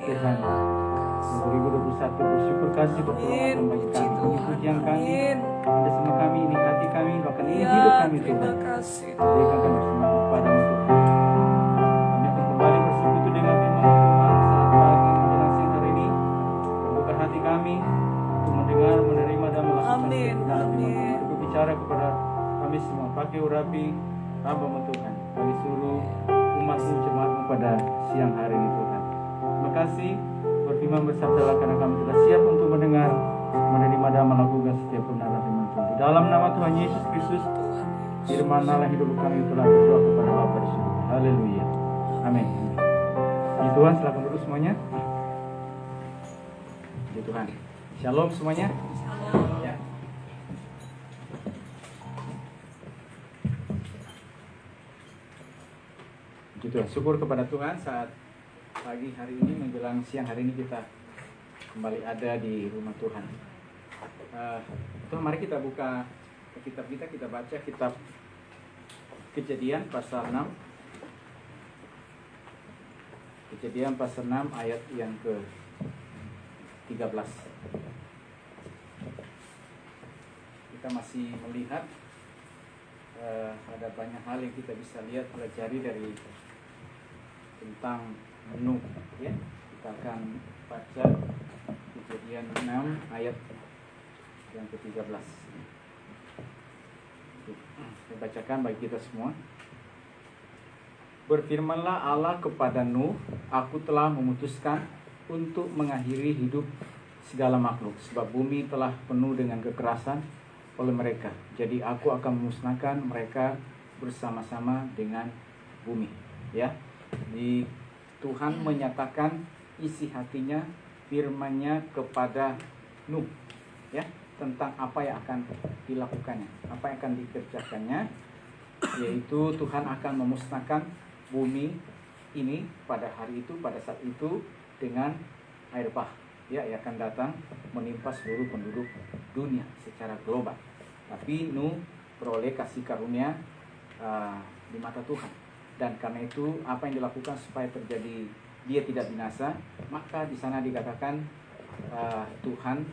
Tuhan. 2021 bersyukur kasih pertolongan bagi kami. Ini pujian kami, ada sama kami, ini hati kami, bahkan ini hidup kami Tuhan. Berikan kami semangat kepadamu Tuhan. Kami akan kembali bersekutu dengan firman Tuhan saat pagi menjelang siang hari ini. Buka hati kami untuk mendengar, menerima dan melakukan kebenaran firman Tuhan. Mari berbicara kepada kami semua. Pakai urapi hamba-Mu Tuhan. Bagi seluruh umat-Mu, jemaat-Mu pada siang hari ini Tuhan. Terima kasih. Berfirman bersabdalah karena kami telah siap untuk mendengar, menerima dan melakukan setiap kebenaran firman Tuhan. Di dalam nama Tuhan Yesus Kristus, firman-Nya hidup kami telah berdoa kepada Bapa di surga. Haleluya. Amin. Puji Tuhan, silakan duduk semuanya. Puji Tuhan. Shalom semuanya. Ya. Puji Tuhan. Syukur kepada Tuhan saat pagi hari ini menjelang siang hari ini kita kembali ada di rumah Tuhan. Tuhan, mari kita buka kitab kita baca kitab Kejadian pasal 6. Kejadian pasal 6 ayat yang ke-13. Kita masih melihat ada banyak hal yang kita bisa lihat, pelajari dari tentang Nuh, ya. Kita akan baca Kejadian 6 ayat yang ke-13. Saya bacakan bagi kita semua. Berfirmanlah Allah kepada Nuh, aku telah memutuskan untuk mengakhiri hidup segala makhluk, sebab bumi telah penuh dengan kekerasan oleh mereka. Jadi aku akan memusnahkan mereka bersama-sama dengan bumi. Ya, di Tuhan menyatakan isi hatinya, firman-Nya kepada Nuh, ya, tentang apa yang akan dilakukannya, apa yang akan dikerjakannya, yaitu Tuhan akan memusnahkan bumi ini pada hari itu, pada saat itu dengan air bah, ya, yang akan datang menimpa seluruh penduduk dunia secara global. Tapi Nuh beroleh kasih karunia di mata Tuhan. Dan karena itu apa yang dilakukan supaya terjadi dia tidak binasa, maka di sana dikatakan Tuhan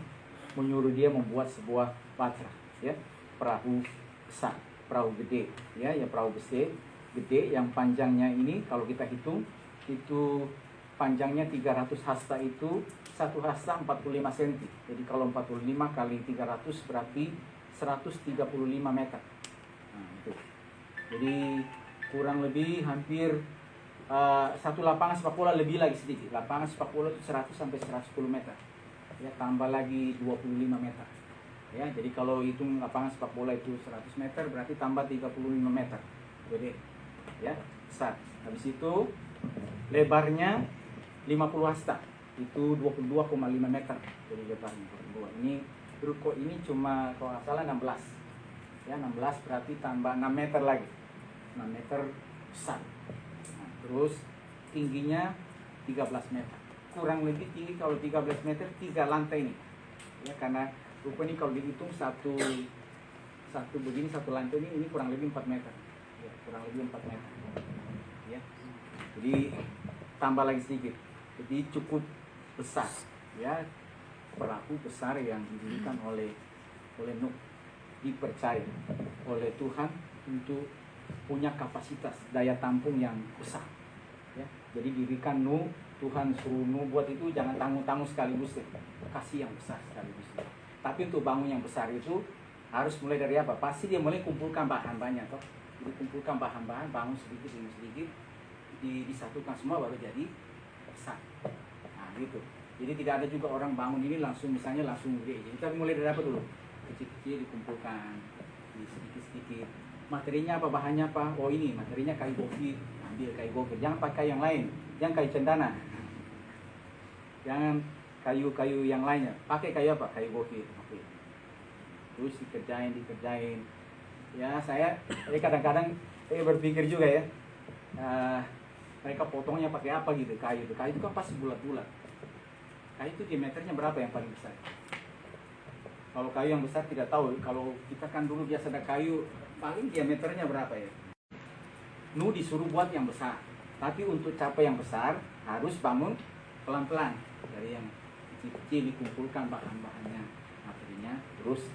menyuruh dia membuat sebuah batra, ya, perahu besar, perahu gede, ya, perahu besar gede yang panjangnya ini kalau kita hitung itu panjangnya 300 hasta, itu satu hasta 45 cm. Jadi kalau 45 kali 300 berarti 135 meter. Nah, itu. Jadi kurang lebih hampir satu lapangan sepak bola, lebih lagi sedikit. Lapangan sepak bola itu 100 sampai 110 meter. Ya, tambah lagi 25 meter. Ya, jadi kalau hitung lapangan sepak bola itu 100 meter berarti tambah 35 meter. Jadi, ya, besar. Habis itu lebarnya 50 hasta. Itu 22,5 meter. Jadi lebarnya 22. Ini ruko ini cuma kalau nggak salah 16. Ya, 16 berarti tambah 6 meter lagi. 6 meter besar. Nah, terus tingginya 13 meter. Kurang lebih tinggi kalau 13 meter 3 lantai nih. Ya, karena ruko ini kalau dihitung satu begini, satu lantai ini kurang lebih 4 meter. Ya, kurang lebih 4 meter. Ya. Jadi tambah lagi sedikit. Jadi cukup besar, ya, perahu besar yang didirikan oleh Nuh, dipercaya oleh Tuhan untuk punya kapasitas daya tampung yang besar, ya. Jadi dirikan Nuh, Tuhan suruh Nuh buat itu jangan tanggung-tanggung sekaligus, ya. Kasih yang besar sekaligus. Tapi untuk bangun yang besar itu harus mulai dari apa? Pasti dia mulai kumpulkan bahan banyak, toh. Jadi kumpulkan bahan-bahan, bangun sedikit demi sedikit, disatukan semua baru jadi besar. Nah, gitu. Jadi tidak ada juga orang bangun ini langsung misalnya langsung gede. Jadi tapi mulai dari apa dulu? Kecil-kecil dikumpulkan, sedikit-sedikit. Materinya apa, bahannya apa? Oh, ini materinya kayu gofir, ambil kayu gofir. Jangan pakai yang lain, jangan kayu cendana. Jangan kayu-kayu yang lainnya. Pakai kayu apa? Kayu gofir. Oke. Terus dikerjain. Ya, saya kadang-kadang berpikir juga ya. Mereka potongnya pakai apa gitu, kayu itu. Kayu itu kan pasti bulat-bulat. Kayu itu diameternya berapa yang paling besar? Kalau kayu yang besar tidak tahu. Kalau kita kan dulu biasa ada kayu, paling diameternya berapa ya? Nuh disuruh buat yang besar. Tapi untuk capai yang besar harus bangun pelan-pelan dari yang kecil-kecil dikumpulkan bahan-bahannya, materinya, terus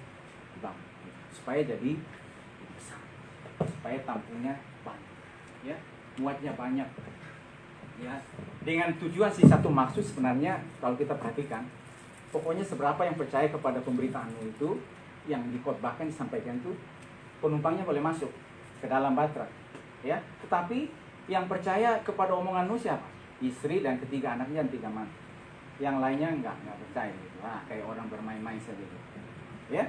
dibangun supaya jadi besar, supaya tampungnya banyak, ya, muatnya banyak, ya, dengan tujuan satu maksud sebenarnya kalau kita perhatikan, pokoknya seberapa yang percaya kepada pemberitaan itu yang dikhotbahkan disampaikan itu penumpangnya boleh masuk ke dalam batra, ya, tetapi yang percaya kepada omongan Nuh siapa? Istri dan ketiga anaknya dan 3 mantu. Yang lainnya enggak percaya gitu. Kayak orang bermain-main saja gitu. Ya.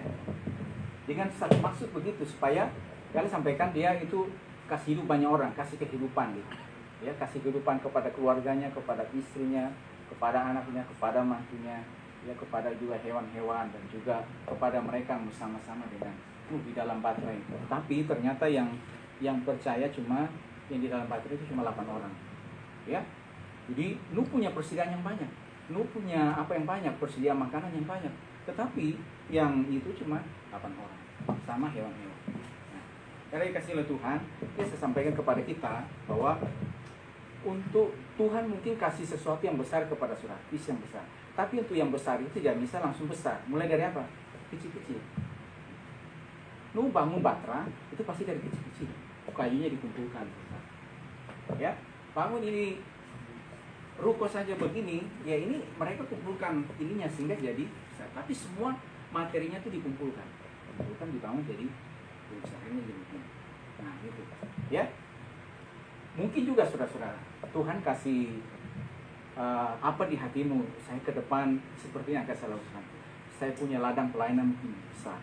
Dengan satu maksud begitu supaya kalian sampaikan dia itu kasih hidup banyak orang, kasih kehidupan gitu. Ya, kasih kehidupan kepada keluarganya, kepada istrinya, kepada anaknya, kepada mantunya, ya, kepada juga hewan-hewan dan juga kepada mereka bersama-sama dengan di dalam batra itu. Tapi ternyata yang percaya cuma yang di dalam batra itu cuma 8 orang. Ya. Jadi Nuh punya persediaan yang banyak. Nuh punya apa yang banyak, persediaan makanan yang banyak. Tetapi yang itu cuma 8 orang sama hewan-hewan. Nah, karena dikasih oleh Tuhan, saya sampaikan kepada kita bahwa untuk Tuhan mungkin kasih sesuatu yang besar kepada saudara, visi yang besar. Tapi untuk yang besar itu tidak bisa langsung besar. Mulai dari apa? Kecil-kecil. Nuh bangun batra itu pasti dari kecil-kecil. Kayunya dikumpulkan. Ya, bangun ini ruko saja begini, ya ini mereka kumpulkan ininya sehingga jadi besar. Tapi semua materinya itu dikumpulkan dibangun jadi besarnya jadi begini. Nah gitu, ya. Mungkin juga saudara-saudara, Tuhan kasih apa di hatimu, saya ke depan seperti yang akan saya lakukan. Saya punya ladang pelayanan mungkin besar,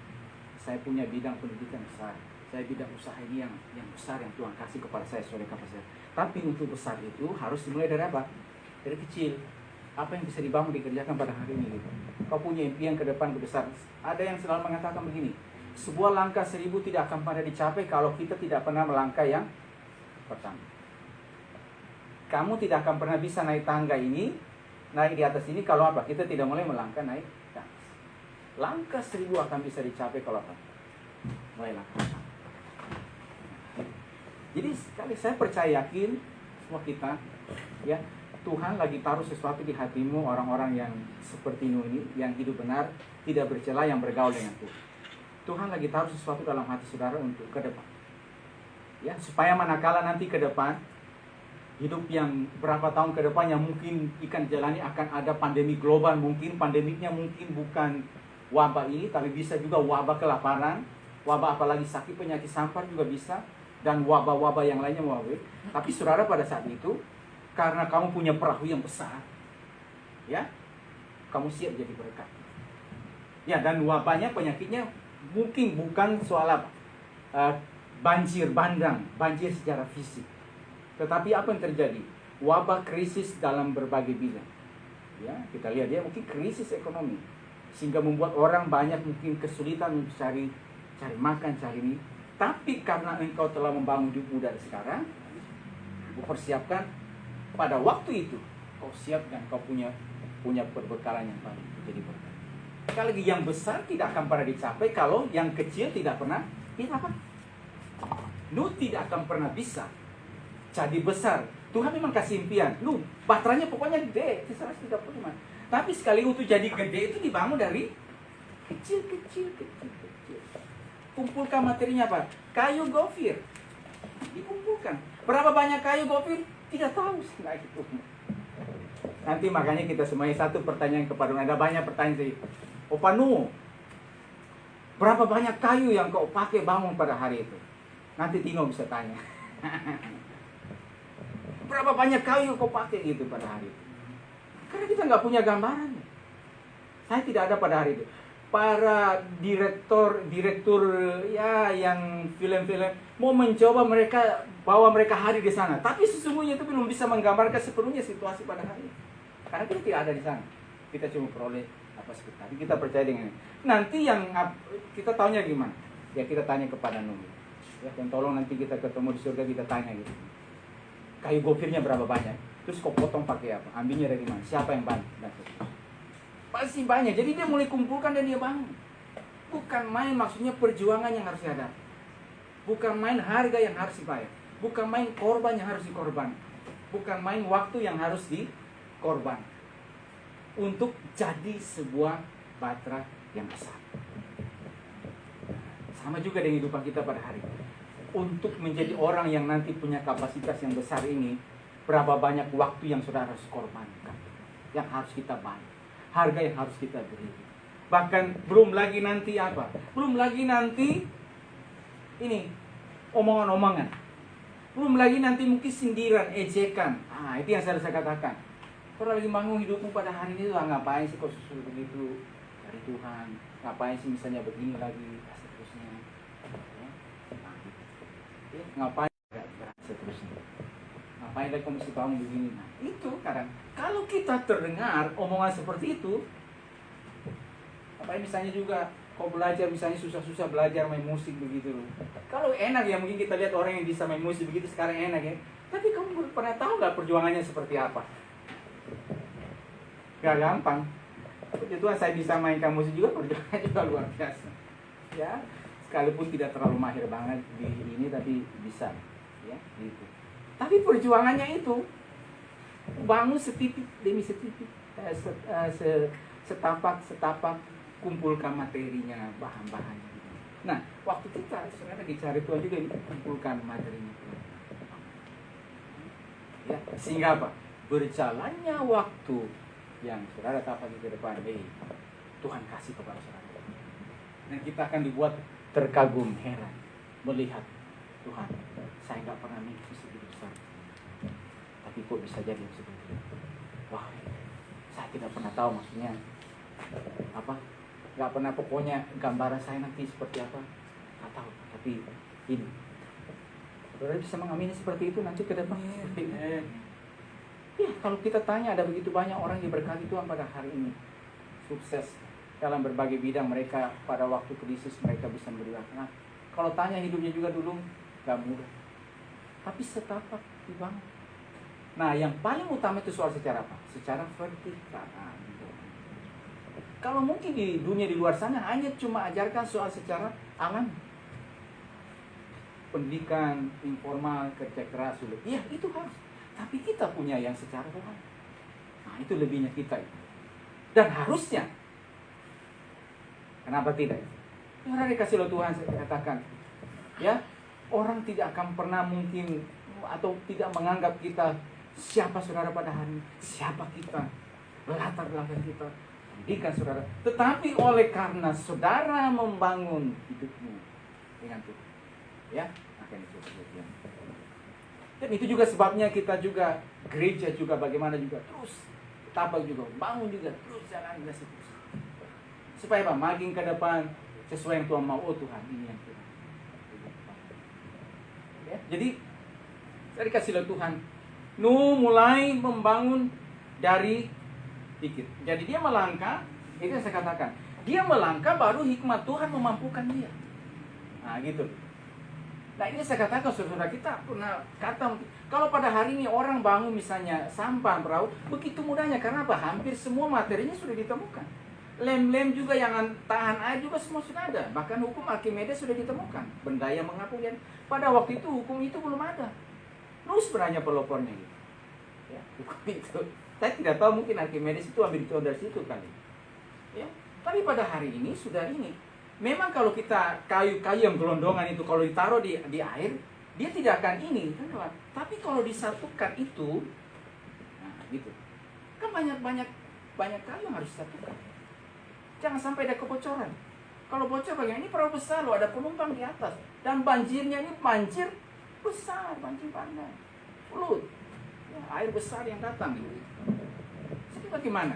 saya punya bidang pendidikan besar, saya bidang usaha ini yang besar yang Tuhan kasih kepada saya sesuai kapasitas. Tapi untuk besar itu harus dimulai dari apa? Dari kecil. Apa yang bisa dibangun dikerjakan pada hari ini gitu. Kau punya impian ke depan ke besar. Ada yang selalu mengatakan begini, sebuah langkah 1000 tidak akan pernah dicapai kalau kita tidak pernah melangkah yang pertama. Kamu tidak akan pernah bisa naik tangga ini, naik di atas ini kalau apa? Kita tidak mulai melangkah naik ke atas. Langkah 1000 akan bisa dicapai kalau apa? Mulai langkah pertama. Jadi sekali saya percaya yakin semua kita, ya, Tuhan lagi taruh sesuatu di hatimu, orang-orang yang seperti Nuh ini, yang hidup benar, tidak bercela, yang bergaul dengan Tuhan. Tuhan lagi taruh sesuatu dalam hati saudara untuk ke depan. Ya, supaya manakala nanti ke depan, hidup yang berapa tahun ke depan yang mungkin ikan jalani akan ada pandemi global, mungkin pandemiknya mungkin bukan wabah ini, tapi bisa juga wabah kelaparan, wabah apalagi sakit penyakit sampar juga bisa, dan wabah-wabah yang lainnya wabah. Tapi saudara pada saat itu, karena kamu punya perahu yang besar, ya, kamu siap jadi berkat. Ya, dan wabahnya, penyakitnya mungkin bukan soal apa, banjir bandang, banjir secara fisik. Tetapi apa yang terjadi? Wabah krisis dalam berbagai bidang. Ya, kita lihat dia mungkin krisis ekonomi, sehingga membuat orang banyak mungkin kesulitan untuk cari makan, cari ini. Tapi karena engkau telah membangun hidupmu dari sekarang, persiapkan pada waktu itu kau siap dan kau punya perbekalan yang baik jadi berkat. Sekali lagi yang besar tidak akan pernah dicapai kalau yang kecil tidak pernah apa? Nuh tidak akan pernah bisa jadi besar. Tuhan memang kasih impian. Nuh, baterainya pokoknya gede, 130. Tapi sekali untuk jadi gede itu dibangun dari kecil. Kumpulkan materinya apa? Kayu gofir. Dikumpulkan. Berapa banyak kayu gofir? Tidak tahu nggak gitu. Nanti makanya kita semuanya satu pertanyaan kepada Nuh. Ada banyak pertanyaan sih. Opa Nuh, berapa banyak kayu yang kau pakai bangun pada hari itu? Nanti Tino bisa tanya. Berapa banyak kayu kau pakai gitu pada hari itu? Karena kita nggak punya gambaran. Saya tidak ada pada hari itu. Para direktur ya yang film-film mau mencoba bawa mereka hadir di sana, tapi sesungguhnya itu belum bisa menggambarkan sepenuhnya situasi pada hari ini. Karena kita tidak ada di sana. Kita cuma peroleh apa seperti tadi. Kita percaya dengan ini. Nanti yang kita tahunya gimana? Ya kita tanya kepada Nuh. Ya, dan tolong nanti kita ketemu di surga kita tanya gitu. Kayu gofirnya berapa banyak? Terus kau potong pakai apa? Ambilnya dari mana? Siapa yang bantu? Pasti banyak. Jadi dia mulai kumpulkan dan dia bangun. Bukan main, maksudnya perjuangan yang harus ada. Bukan main harga yang harus dibayar. Bukan main korban yang harus dikorban. Bukan main waktu yang harus dikorban. untuk jadi sebuah batra yang besar. Sama juga dengan kehidupan kita pada hari ini. Untuk menjadi orang yang nanti punya kapasitas yang besar ini, berapa banyak waktu yang saudara harus korbankan, yang harus kita bayar, harga yang harus kita beri. Bahkan belum lagi nanti apa? Belum lagi nanti ini omongan-omongan. Belum lagi nanti mungkin sindiran, ejekan. Itu yang saya katakan. Kalau lagi bangun hidupmu pada hari ini, ngapain sih kok susul begitu dari Tuhan? Ngapain sih misalnya begini lagi, seterusnya. Ngapain seterusnya. Ngapain lagi kok mesti bangun begini? Nah, itu kadang. Kalau kita terdengar omongan seperti itu, apa misalnya juga kau belajar misalnya susah-susah belajar main musik begitu loh. Kalau enak ya mungkin kita lihat orang yang bisa main musik begitu sekarang enak ya. Tapi kamu pernah tahu nggak perjuangannya seperti apa? Gak gampang. Puji Tuhan saya bisa mainkan musik juga, perjuangannya juga luar biasa. Ya, sekalipun tidak terlalu mahir banget di ini tapi bisa, ya gitu. Tapi perjuangannya itu bangun setitik demi setitik, setapak kumpulkan materinya, bahan-bahannya. Nah, waktu kita sebenarnya dicari Tuhan juga kumpulkan materinya. Ya, sehingga apa? Berjalannya waktu yang saudara dapat di depan, Tuhan kasih kepada saudara. Dan kita akan dibuat terkagum, heran, melihat Tuhan, saya nggak pernah mimpi segitu besar, tapi kok bisa jadi seperti itu. Wah, saya tidak pernah tahu maksudnya apa, nggak pernah pokoknya gambaran saya nanti seperti apa, nggak tahu. Tapi ini, saudara bisa mengamini seperti itu nanti ke depan. Ya, kalau kita tanya ada begitu banyak orang yang diberkati Tuhan pada hari ini, sukses dalam berbagai bidang mereka pada waktu krisis mereka bisa beribadah. Nah, kalau tanya hidupnya juga dulu gak mudah, tapi setapak dibangun. Nah, yang paling utama itu soal secara apa? Secara vertikal. Kalau mungkin di dunia di luar sana hanya cuma ajarkan soal secara alam, pendidikan informal, kerja keras, sulit. Iya, itu harus. Tapi kita punya yang secara Tuhan. Nah, itu lebihnya kita itu. Dan harusnya. Kenapa tidak? Orang dikasih oleh Tuhan, saya katakan. Ya, orang tidak akan pernah mungkin atau tidak menganggap kita siapa saudara pada hari ini. Siapa kita. Latar belakang kita. Pendidikan saudara. Tetapi oleh karena saudara membangun hidupmu dengan Tuhan. Ya, akan itu sebetulnya. Dan itu juga sebabnya kita juga gereja juga bagaimana juga terus tapak juga bangun juga terus jalan terus. Supaya apa? Makin ke depan sesuai yang Tuhan mau. Oh Tuhan, ini yang Tuhan. Ya, jadi saya dikasih oleh Tuhan. Mulai membangun dari dikit. Jadi dia melangkah, itu yang saya katakan. Dia melangkah baru hikmat Tuhan memampukan dia. Nah, gitu. Nah, ini saya katakan saudara kita pernah kata kalau pada hari ini orang bangun misalnya sampah perahu begitu mudahnya karena apa? Hampir semua materinya sudah ditemukan. Lem-lem juga yang tahan air juga semua sudah ada. Bahkan hukum Archimedes sudah ditemukan. Benda yang mengapung dan pada waktu itu hukum itu belum ada. Terus sebenarnya pelopornya gitu. Ya, hukum itu. Saya tidak tahu mungkin Archimedes itu ambil contoh dari situ kali. Ya, tapi pada hari ini sudah ini. Memang kalau kita kayu-kayu yang gelondongan itu kalau ditaruh di air, dia tidak akan ini, kan? Tapi kalau disatukan itu, nah gitu. Kan banyak kayu yang harus disatukan. Jangan sampai ada kebocoran. Kalau bocor bagaimana? Ini perahu besar loh, ada penumpang di atas. Dan banjirnya ini banjir besar, banjir bandang. Flut. Ya, air besar yang datang gitu. Jadi bagaimana?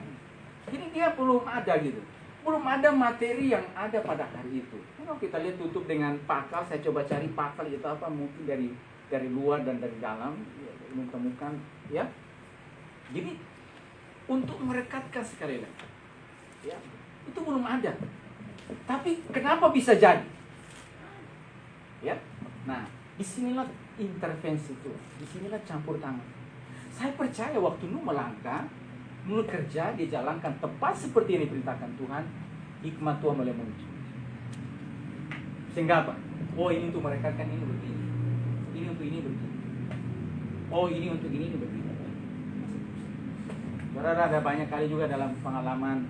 Jadi dia belum ada gitu. Belum ada materi yang ada pada hari itu. Kalau kita lihat tutup dengan pakal, saya coba cari pakal itu apa, mungkin dari luar dan dari dalam, ya, belum temukan, ya. Jadi untuk merekatkan sekali lagi, ya, itu belum ada. Tapi kenapa bisa jadi? Ya, nah, disinilah intervensi itu, disinilah campur tangan. Saya percaya waktu Nuh melangkah, menurut kerja dia jalankan tepat seperti yang diperintahkan Tuhan, hikmat Tuhan mulai muncul. Sehingga apa? Oh ini untuk merekatkan ini begini, ini untuk ini begini, oh ini untuk ini begini. Saudara, ada banyak kali juga dalam pengalaman,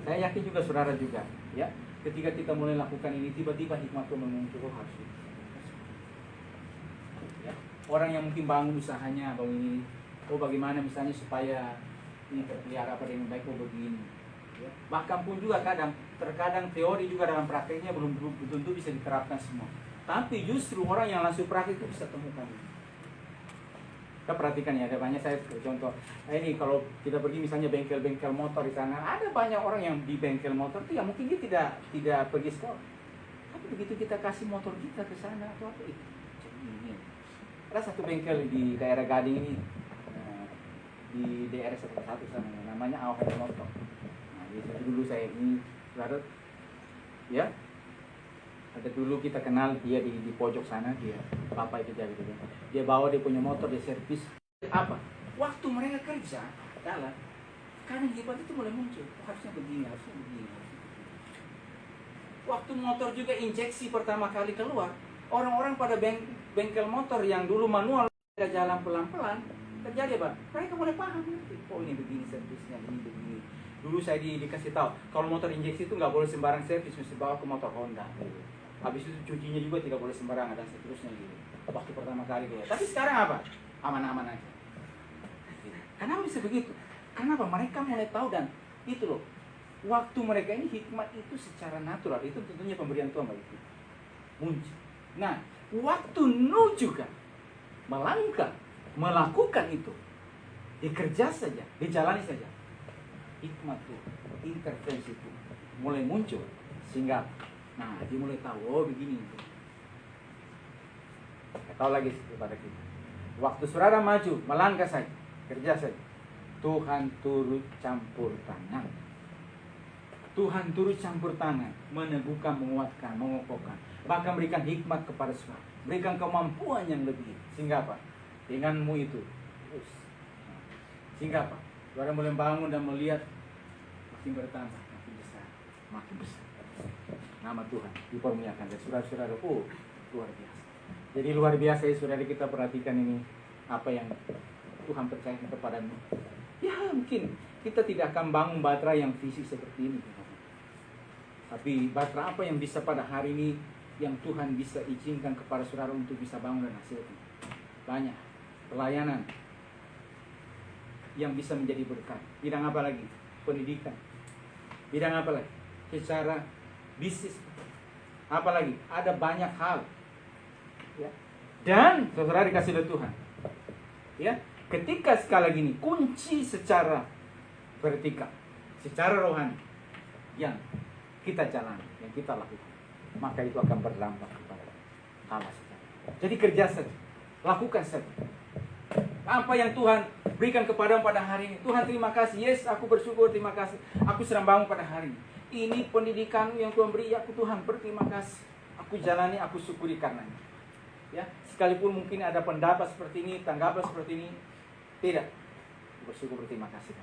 saya yakin juga saudara juga, ya. Ketika kita mulai lakukan ini, tiba-tiba hikmat Tuhan muncul, harus. Ya. Orang yang mungkin bangun usahanya, bangun ini, bagaimana misalnya supaya ini terpelihara pada yang baik, begini. Ya. Bahkan pun juga terkadang teori juga dalam prakteknya belum tentu bisa diterapkan semua. Tapi justru orang yang langsung praktik itu bisa temukan. Kita perhatikan ya, ada banyak, saya contoh. Ini kalau kita pergi misalnya bengkel-bengkel motor di sana, ada banyak orang yang di bengkel motor itu ya mungkin dia tidak pergi sekolah. Tapi begitu kita kasih motor kita ke sana atau apa itu. Ada satu bengkel di daerah Gading ini, di daerah satu sana, namanya Awak Motor. Nah, itu dulu saya ini, saudara, ya. Ada dulu kita kenal dia di pojok sana, dia bapak itu jadi gitu. Dia bawa dia punya motor, dia servis. Apa? Waktu mereka kerja jalan, kadang hebat itu mulai muncul. Harusnya begini, harusnya begini. Waktu motor juga injeksi pertama kali keluar, orang-orang pada bengkel motor yang dulu manual jalan pelan-pelan, terjadi apa? Mereka mulai paham. Oh ini begini servisnya, ini begini. Dulu saya dikasih tahu, kalau motor injeksi itu nggak boleh sembarang servis, mesti bawa ke motor Honda. Habis itu cucinya juga tidak boleh sembarangan dan seterusnya gitu. Waktu pertama kali gitu. Tapi sekarang apa? Aman-aman aja. Kenapa bisa begitu? Kenapa? Mereka mulai tahu dan itu loh. Waktu mereka ini hikmat itu secara natural, itu tentunya pemberian Tuhan bagi kita. Muncul. Nah, waktu Nuh juga melangkah, melakukan itu, dikerja saja, dijalani saja. Hikmat itu, intervensi itu mulai muncul sehingga nah, dia mulai tahu, oh begini. Tahu lagi kepada kita. Waktu saudara maju, melangkah saja, kerja saja. Tuhan turut campur tangan. Tuhan turut campur tangan, meneguhkan, menguatkan, mengokohkan. Bahkan berikan hikmat kepada saudara. Berikan kemampuan yang lebih. Sehingga apa? Denganmu itu. Sehingga apa? Saudara mulai bangun dan melihat makin bertambah, makin besar, makin besar. Nama Tuhan dipermuliakan dan saudara-saudara, oh luar biasa. Jadi luar biasa ya saudara, kita perhatikan ini apa yang Tuhan percayakan kepadamu. Ya mungkin kita tidak akan bangun batra yang fisik seperti ini, tapi batra apa yang bisa pada hari ini yang Tuhan bisa izinkan kepada saudara untuk bisa bangun dan hasilkan. Banyak pelayanan yang bisa menjadi berkat. Bidang apa lagi? Pendidikan. Bidang apa lagi? Secara bisnis, apalagi ada banyak hal, ya. Dan saudara dikasih oleh Tuhan, ya. Ketika sekali lagi ini kunci secara vertikal, secara rohani yang kita jalani, yang kita lakukan, maka itu akan berdampak kepada Allah saja. Jadi kerja saja, lakukan saja. Apa yang Tuhan berikan kepadamu pada hari ini, Tuhan terima kasih. Yes, aku bersyukur, terima kasih. Aku sedang bangun pada hari ini. Ini pendidikan yang Tuhan beri, aku Tuhan berterima kasih. Aku jalani, aku syukuri karenanya. Ya, sekalipun mungkin ada pendapat seperti ini, tanggapan seperti ini, tidak. Aku bersyukur, berterima kasih.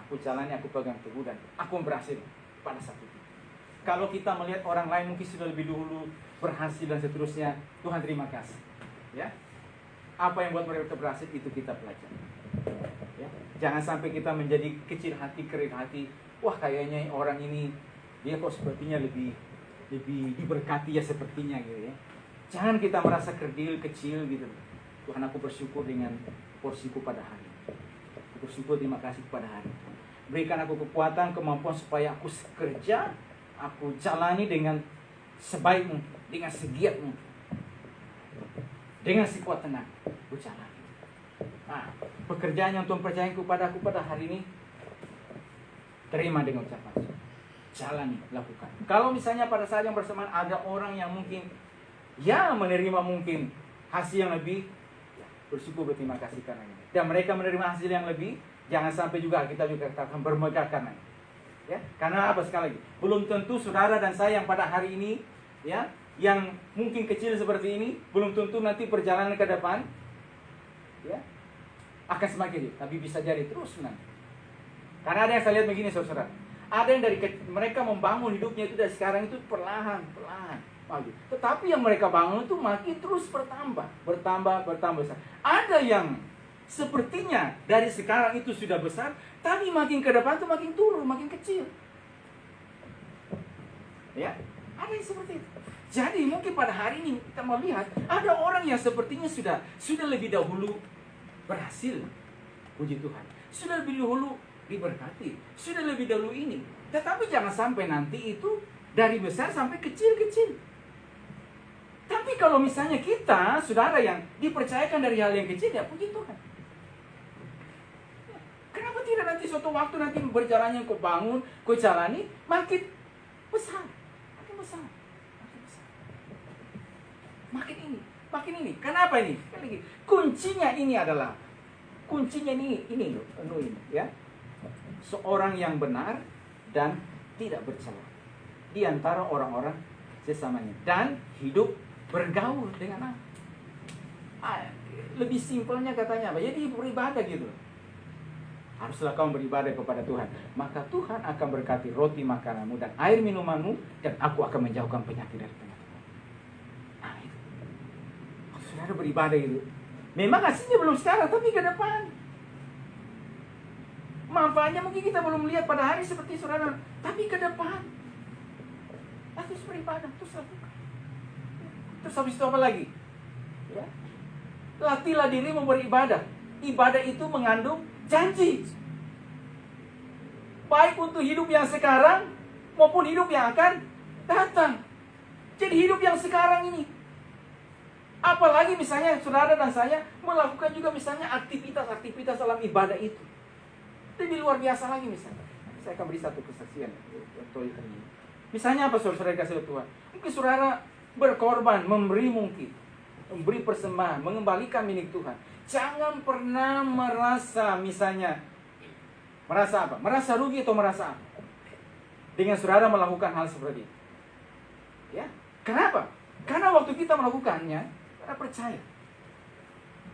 Aku jalani, aku pegang teguh dan aku berhasil pada saat itu. Kalau kita melihat orang lain mungkin sudah lebih dulu berhasil dan seterusnya, Tuhan terima kasih. Ya, apa yang buat mereka berhasil itu kita pelajari. Ya, jangan sampai kita menjadi kecil hati, kering hati. Wah kayaknya orang ini dia kok sepertinya lebih diberkati ya sepertinya gitu ya. Jangan kita merasa kerdil, kecil gitu. Tuhan aku bersyukur dengan porsiku pada hari ini. Aku bersyukur, terima kasih pada hari ini. Berikan aku kekuatan, kemampuan supaya aku kerja, aku jalani dengan sebaik mungkin, dengan segiat mungkin, dengan sekuat tenaga, aku jalani. Nah, pekerjaan yang Tuhan percayakan kepada aku pada hari ini, terima dengan ucapan syukur. Jalani, lakukan. Kalau misalnya pada saat yang bersamaan ada orang yang mungkin ya menerima mungkin hasil yang lebih, ya, bersyukur, berterima kasih karena ini. Dan mereka menerima hasil yang lebih, jangan sampai juga kita juga akan bermegah karena ini. Ya, karena apa sekali lagi? Belum tentu saudara dan saya yang pada hari ini, ya, yang mungkin kecil seperti ini, belum tentu nanti perjalanan ke depan, ya, akan semakin, tapi bisa jadi terus nanti. Karena ada yang saya lihat begini saudara, ada yang dari mereka membangun hidupnya itu dari sekarang itu perlahan maju. Tetapi yang mereka bangun itu makin terus bertambah. Ada yang sepertinya dari sekarang itu sudah besar, tapi makin ke depan tuh makin turun, makin kecil. Ya, ada yang seperti itu. Jadi mungkin pada hari ini kita mau lihat ada orang yang sepertinya sudah lebih dahulu berhasil, puji Tuhan, sudah lebih dahulu diberkati, sudah lebih dahulu ini. Tetapi jangan sampai nanti itu dari besar sampai kecil-kecil. Tapi kalau misalnya kita, saudara, yang dipercayakan dari hal yang kecil, ya puji Tuhan. Kenapa tidak nanti suatu waktu nanti berjalannya kau bangun, kau jalani, makin besar, makin besar, makin besar. Makin ini. Kenapa ini? Kuncinya ini adalah, ini loh, ini ya. Seorang yang benar dan tidak bercela di antara orang-orang sesamanya, dan hidup bergaul dengan lebih simpelnya katanya apa? Jadi beribadah gitu. Haruslah kamu beribadah kepada Tuhan, maka Tuhan akan berkati roti makananmu dan air minumanmu, dan aku akan menjauhkan penyakit dari tengah-tengah. Nah itu, saudara beribadah itu. Memang hasilnya belum sekarang, tapi ke depan. Manfaatnya mungkin kita belum lihat pada hari seperti saudara, tapi ke depan. Terus beribadah, terus lakukan. Terus habis itu apa lagi? Ya. Latihlah dirimu beribadah. Ibadah itu mengandung janji. Baik untuk hidup yang sekarang maupun hidup yang akan datang. Jadi hidup yang sekarang ini. Apalagi misalnya saudara dan saya melakukan juga misalnya aktivitas dalam ibadah itu. Lebih luar biasa lagi misalnya. Saya akan beri satu kesaksian untuk ini. Misalnya apa saudara kasih Tuhan? Mungkin saudara berkorban, memberi persembahan, mengembalikan milik Tuhan. Jangan pernah merasa misalnya, merasa apa? Merasa rugi atau merasa apa? Dengan saudara melakukan hal seperti itu. Ya, kenapa? Karena waktu kita melakukannya, kita percaya.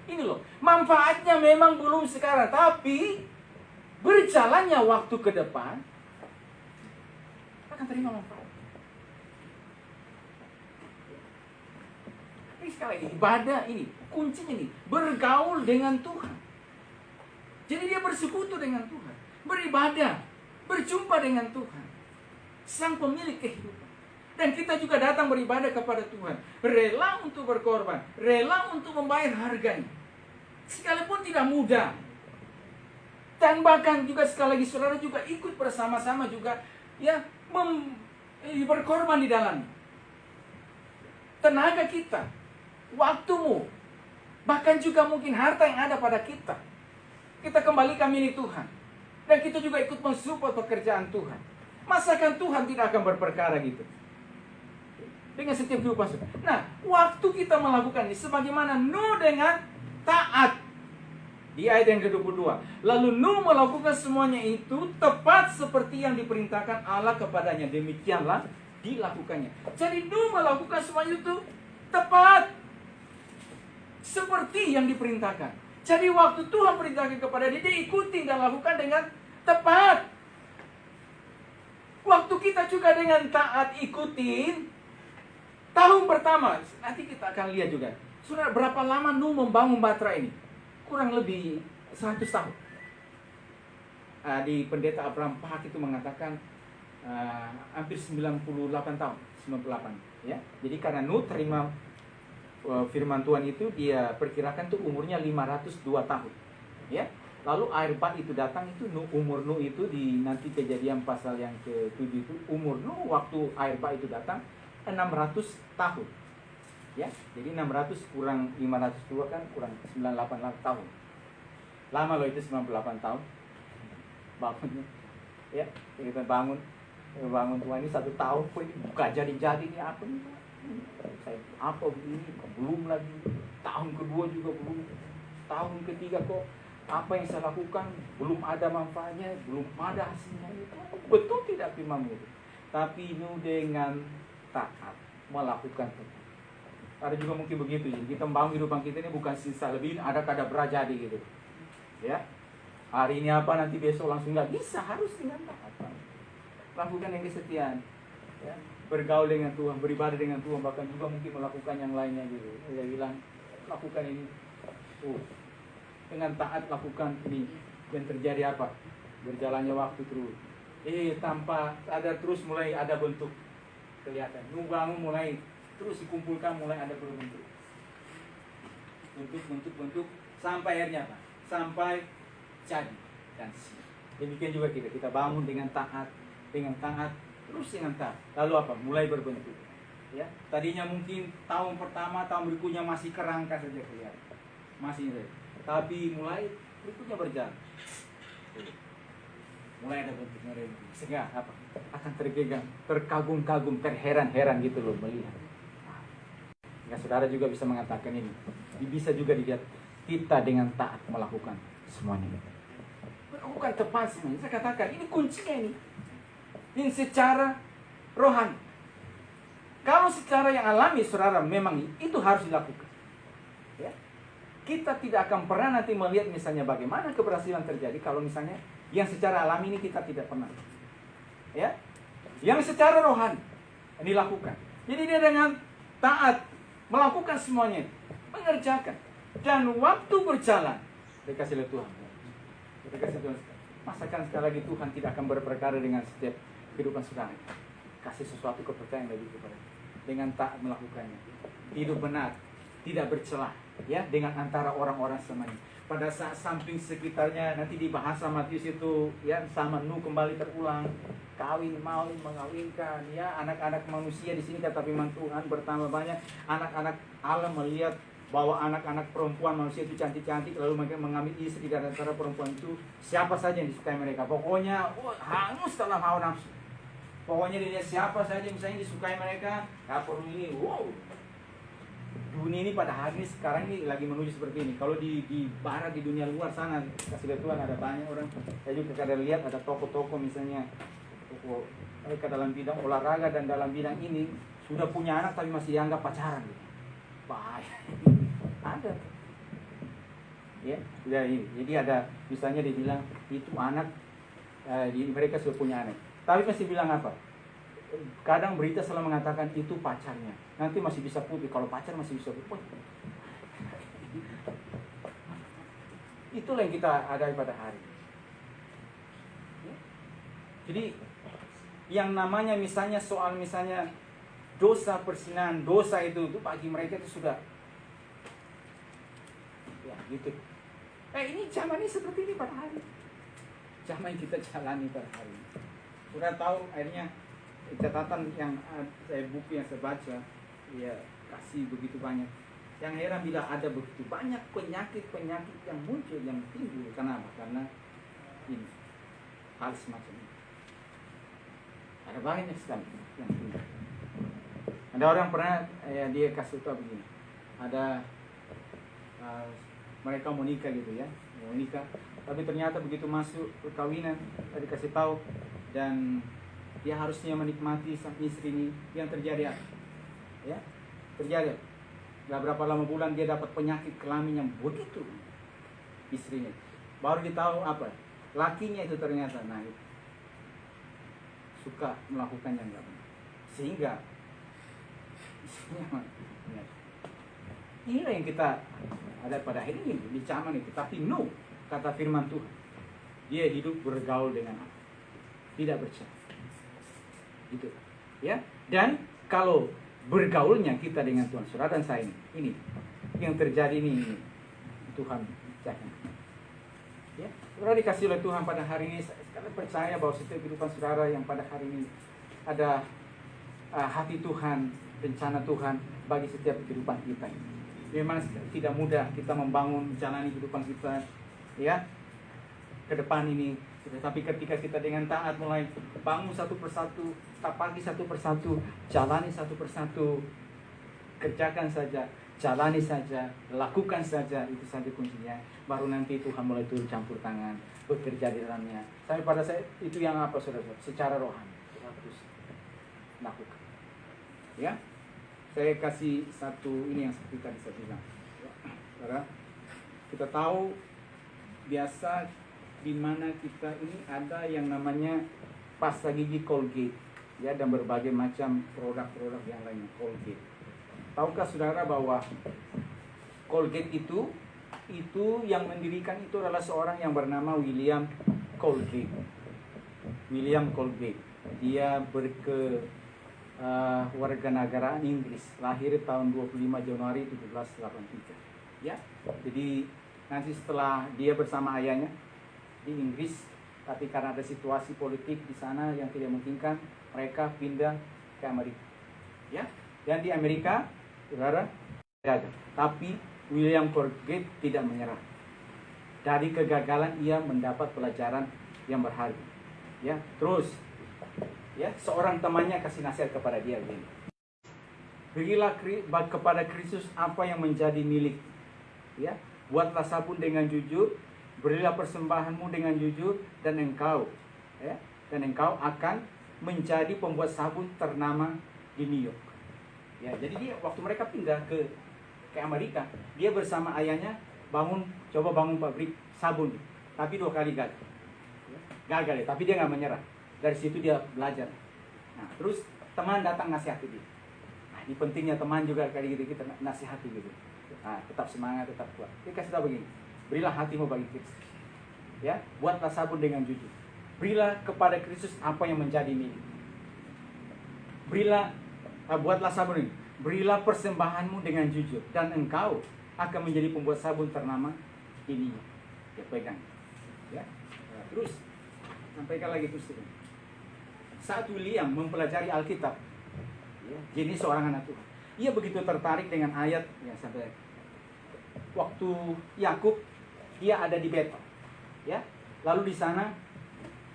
Ini loh, manfaatnya memang belum sekarang, tapi berjalannya waktu ke depan akan terima manfaat. Sekali lagi, ibadah ini, kuncinya ini, bergaul dengan Tuhan. Jadi dia bersekutu dengan Tuhan, beribadah, berjumpa dengan Tuhan, Sang pemilik kehidupan. Dan kita juga datang beribadah kepada Tuhan, rela untuk berkorban, rela untuk membayar harganya, sekalipun tidak mudah. Dan bahkan juga sekali lagi saudara juga ikut bersama-sama juga, ya, berkorban di dalamnya. Tenaga kita, waktumu, bahkan juga mungkin harta yang ada pada kita, kita kembalikan milik Tuhan. Dan kita juga ikut mensupport pekerjaan Tuhan. Masakan Tuhan tidak akan berperkara gitu dengan setiap kehidupan. Nah, waktu kita melakukan ini, sebagaimana Nuh dengan taat di ayat yang ke-22. Lalu Nuh melakukan semuanya itu tepat seperti yang diperintahkan Allah kepadanya. Demikianlah dilakukannya. Jadi Nuh melakukan semuanya itu tepat seperti yang diperintahkan. Jadi waktu Tuhan perintahkan kepada dia, dia ikuti dan lakukan dengan tepat. Waktu kita juga dengan taat ikutin. Tahun pertama, nanti kita akan lihat juga, saudara, berapa lama Nuh membangun Batra ini? Kurang lebih 100 tahun. Di pendeta Abraham Pahak itu mengatakan hampir 98 tahun, 98. Ya. Jadi karena Nuh terima firman Tuhan itu, dia perkirakan tuh umurnya 502 tahun. Ya. Lalu air bah itu datang, itu umur Nuh itu di nanti Kejadian pasal yang ke-7 itu, umur Nuh waktu air bah itu datang 600 tahun. Ya, jadi 600 kurang 502 kan kurang 98 tahun. Lama loh itu 98 tahun. Bangunnya. Ya, kita bangun Tuhan ini 1 tahun, kok ini buka jadi ini apa nih? Saya apa begini? Belum lagi. Tahun kedua juga belum. Tahun ketiga kok apa yang saya lakukan belum ada manfaatnya, belum ada hasilnya. Betul tidak firman itu? Tapi Nuh dengan taat melakukan itu. Ada juga mungkin begitu, jadi kita membangun kehidupan kita ini bukan sisa lebih, ada kadabra jadi gitu. Ya, hari ini apa, nanti besok langsung nggak bisa, harus dengan taat. Lakukan yang kesetiaan, ya, bergaul dengan Tuhan, beribadah dengan Tuhan, bahkan juga mungkin melakukan yang lainnya gitu. Saya bilang lakukan ini, dengan taat lakukan ini, yang terjadi apa? Berjalannya waktu terus. Tanpa ada terus mulai ada bentuk kelihatan. Bangun mulai terus dikumpulkan, mulai ada berbentuk. Bentuk sampai akhirnya apa? Sampai jadi dan siap. Demikian juga kita bangun dengan taat, terus dengan taat. Lalu apa? Mulai berbentuk. Ya, tadinya mungkin tahun pertama, tahun berikutnya masih kerangka saja kelihatan. Masih, tapi mulai berikutnya berjalan. Mulai ada bentuknya sehingga apa? Akan terkagum-kagum, terheran-heran gitu loh melihat. Nah, saudara juga bisa mengatakan ini. Bisa juga dilihat kita dengan taat melakukan semuanya. Melakukan tepat semuanya. Saya katakan ini kuncinya ini. Ini secara rohani. Kalau secara yang alami saudara memang itu harus dilakukan. Ya. Kita tidak akan pernah nanti melihat misalnya bagaimana keberhasilan terjadi kalau misalnya yang secara alami ini kita tidak pernah. Ya. Yang secara rohani dilakukan. Jadi dia dengan taat melakukan semuanya, mengerjakan. Dan waktu berjalan, dikasih oleh Tuhan. Dikasih Tuhan. Masakan sekali lagi Tuhan tidak akan berperkara dengan setiap kehidupan saudara. Kasih sesuatu kepercayaan bagi kepada dengan taat melakukannya. Hidup benar, tidak bercelah, ya, dengan antara orang-orang semuanya. Pada saat samping sekitarnya nanti di bahasa Matius itu ya sama Nuh kembali terulang, kawin mau mengawinkan, ya anak-anak manusia di sini kata firman Tuhan bertambah banyak, anak-anak Allah melihat bahwa anak-anak perempuan manusia itu cantik-cantik lalu mereka mengambil istri dari antara perempuan itu siapa saja yang disukai mereka, pokoknya hangus dalam hawa nafsu. Pokoknya dia siapa saja misalnya disukai mereka, nggak perlu ini, dunia ini pada hari ini sekarang ini lagi menuju seperti ini. Kalau di barat, di dunia luar sana, kasih lihat Tuhan ada banyak orang. Saya juga kadang lihat ada toko-toko misalnya, toko mereka dalam bidang olahraga dan dalam bidang ini sudah punya anak tapi masih dianggap pacaran. Bahaya. Ada. Ya, jadi ada misalnya dibilang itu anak, mereka sudah punya anak. Tapi masih bilang apa? Kadang berita selalu mengatakan itu pacarnya. Nanti masih bisa putih, kalau pacar masih bisa putih. Itulah yang kita ada pada hari. Jadi yang namanya misalnya soal misalnya dosa persinahan, dosa itu bagi mereka itu sudah ya gitu. Ini zaman ini seperti ini pada hari. Zaman yang kita jalani pada hari ini. Sudah tahu akhirnya catatan yang buku yang saya baca ya kasih begitu banyak. Yang heran bila ada begitu banyak penyakit yang muncul yang timbul karena apa? Karena ini hal semacam ini. Ada banyak sekali yang timbul. Ada orang pernah dia kasih tahu begini. Ada mereka mau nikah gitu ya, mau nikah. Tapi ternyata begitu masuk perkawinan dikasih tahu dan dia harusnya menikmati sang istri ini, yang terjadi apa? Ya, terjadi. Gak berapa lama bulan dia dapat penyakit kelamin yang begitu istrinya. Baru ditahu apa? Lakinya itu ternyata naik suka melakukan yang gak benar. Sehingga istrinya inilah yang kita ada pada hari ini di zaman itu. Tapi Nuh, kata firman Tuhan, dia hidup bergaul dengan apa? Tidak bercerai. Gitu. Ya. Dan kalau bergaulnya kita dengan Tuhan, saudara dan saya ini yang terjadi ini Tuhan jangan. Ya. Saudara dikasih oleh Tuhan pada hari ini, saya percaya bahwa setiap kehidupan saudara yang pada hari ini ada hati Tuhan, rencana Tuhan bagi setiap kehidupan kita. Memang tidak mudah kita membangun, menjalani kehidupan kita ya ke depan ini. Tapi ketika kita dengan taat mulai bangun satu persatu, tapaki satu persatu, jalani satu persatu, kerjakan saja, jalani saja, lakukan saja, itu saja kuncinya. Baru nanti Tuhan mulai turun campur tangan, bekerja di dalamnya. Sampai pada saya itu yang apa saudara? Secara rohani kita harus lakukan. Ya, saya kasih satu ini yang seperti tadi saya bilang. Saudara, kita tahu biasa di mana kita ini ada yang namanya pasta gigi Colgate ya, dan berbagai macam produk-produk yang lainnya Colgate. Tahukah saudara bahwa Colgate itu itu yang mendirikan itu adalah seorang yang bernama William Colgate. William Colgate. Dia warganegaraan Inggris, lahir tahun 25 Januari 1783. Ya. Jadi nanti setelah dia bersama ayahnya di Inggris, tapi karena ada situasi politik di sana yang tidak memungkinkan, mereka pindah ke Amerika. Ya. Dan di Amerika, saudara, gagal. Tapi William Colgate tidak menyerah. Dari kegagalan ia mendapat pelajaran yang berharga. Ya, terus ya, seorang temannya kasih nasihat kepada dia begini. Berilah kepada Kristus apa yang menjadi milik. Ya, buatlah sabun dengan jujur, berilah persembahanmu dengan jujur, dan engkau akan menjadi pembuat sabun ternama di New York. Ya, jadi dia waktu mereka pindah ke Amerika, dia bersama ayahnya coba bangun pabrik sabun, tapi 2 kali gagal. Gagal ya, tapi dia nggak menyerah. Dari situ dia belajar. Nah, terus teman datang nasihati dia. Nah, ini pentingnya teman juga kali gitu kita nasihati gitu. Nah, tetap semangat, tetap kuat. Dia kasih tahu begini, berilah hatimu bagi Kristus. Ya, buatlah sabun dengan jujur. Berilah kepada Kristus apa yang menjadi milik. Buatlah sabun ini. Berilah persembahanmu dengan jujur, dan engkau akan menjadi pembuat sabun ternama ini. Ya, pegang. Ya. Nah, terus sampaikan lagi terus. Saat William mempelajari Alkitab, ya, jadi seorang anak Tuhan, ia begitu tertarik dengan ayat yang sampai waktu Yakub dia ada di Betel, ya, lalu di sana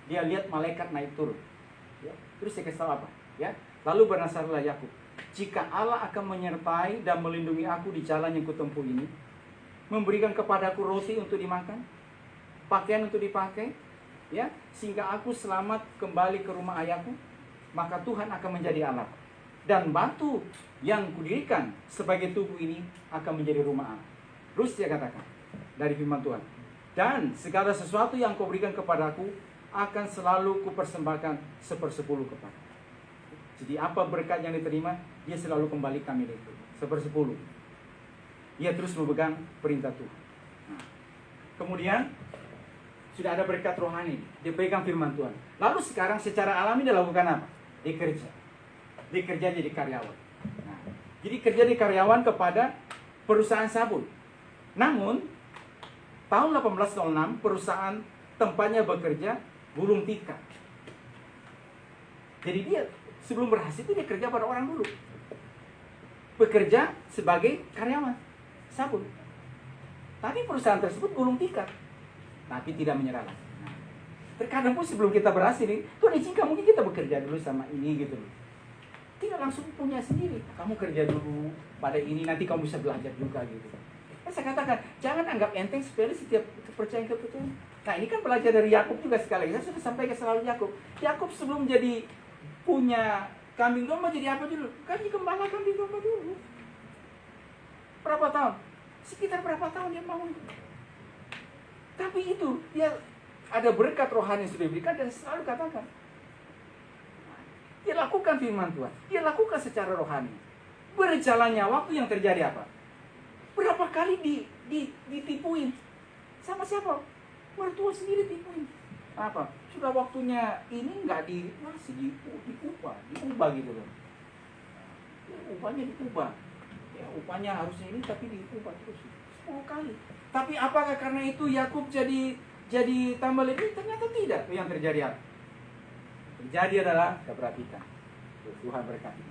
dia lihat malaikat naik turun, ya, terus dia kasih tahu apa, ya, lalu bernasarlah Yakub, jika Allah akan menyertai dan melindungi aku di jalan yang kutempuh ini, memberikan kepadaku roti untuk dimakan, pakaian untuk dipakai, ya, sehingga aku selamat kembali ke rumah ayahku, maka Tuhan akan menjadi Allah, dan batu yang kudirikan sebagai tubuh ini akan menjadi rumah Allah. Terus dia katakan dari firman Tuhan, dan segala sesuatu yang kau berikan kepadaku akan selalu kupersembahkan 1/10 kepada. Jadi apa berkat yang diterima, dia selalu kembalikan milik itu 1/10. Dia terus memegang perintah Tuhan. Nah, kemudian sudah ada berkat rohani, dia pegang firman Tuhan. Lalu sekarang secara alami dia lakukan apa? Dia kerja. Dia kerja jadi karyawan. Nah, jadi kerja di karyawan kepada perusahaan sabun. Namun tahun 1806 perusahaan tempatnya bekerja gulung tikar. Jadi dia sebelum berhasil itu dia kerja pada orang dulu. Bekerja sebagai karyawan sabun. Tapi perusahaan tersebut gulung tikar. Tapi tidak menyerah. Nah, terkadang pun sebelum kita berhasil nih, Tuhan izinkan mungkin kita bekerja dulu sama ini gitu loh. Tidak langsung punya sendiri. Kamu kerja dulu pada ini, nanti kamu bisa belajar juga gitu. Saya katakan, jangan anggap enteng sepele setiap kepercayaan. Nah, ini kan belajar dari Yakub juga sekali. Saya sudah sampaikan selalu Yakub. Yakub sebelum jadi punya kambing domba jadi apa dulu? Kan digembala kambing domba dulu. Berapa tahun? Sekitar berapa tahun dia bangun? Tapi itu dia ada berkat rohani yang sudah diberikan dan selalu katakan. Dia lakukan firman Tuhan. Dia lakukan secara rohani. Berjalannya waktu yang terjadi apa? Berapa kali ditipuin? Sama siapa? Mertua sendiri tipuin. Apa? Sudah waktunya ini nggak masih diubah gitu loh. Upahnya diubah. Ya, upahnya harusnya ini tapi diubah terus 10 kali. Tapi apakah karena itu Yakub jadi tambah lebih? Ternyata tidak. Yang terjadi apa? Terjadi adalah keperhatian. Tuhan berkati.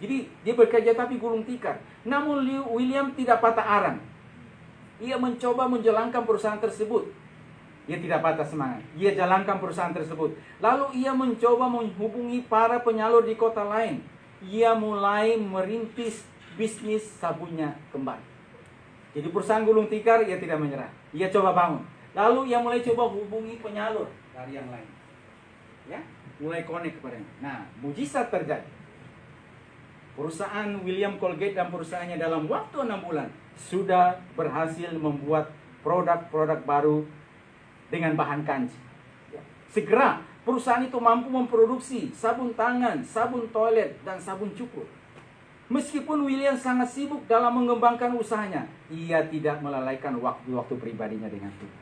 Jadi dia bekerja tapi gulung tikar. Namun William tidak patah arang. Ia mencoba menjalankan perusahaan tersebut. Ia tidak patah semangat. Ia jalankan perusahaan tersebut. Lalu ia mencoba menghubungi para penyalur di kota lain. Ia mulai merintis bisnis sabunnya kembali. Jadi perusahaan gulung tikar ia tidak menyerah. Ia coba bangun. Lalu ia mulai coba hubungi penyalur dari yang lain. Ya, mulai connect kepadanya. Nah, mujizat terjadi. Perusahaan William Colgate dan perusahaannya dalam waktu 6 bulan sudah berhasil membuat produk-produk baru dengan bahan kanji. Segera perusahaan itu mampu memproduksi sabun tangan, sabun toilet, dan sabun cukur. Meskipun William sangat sibuk dalam mengembangkan usahanya, ia tidak melalaikan waktu-waktu pribadinya dengan Tuhan.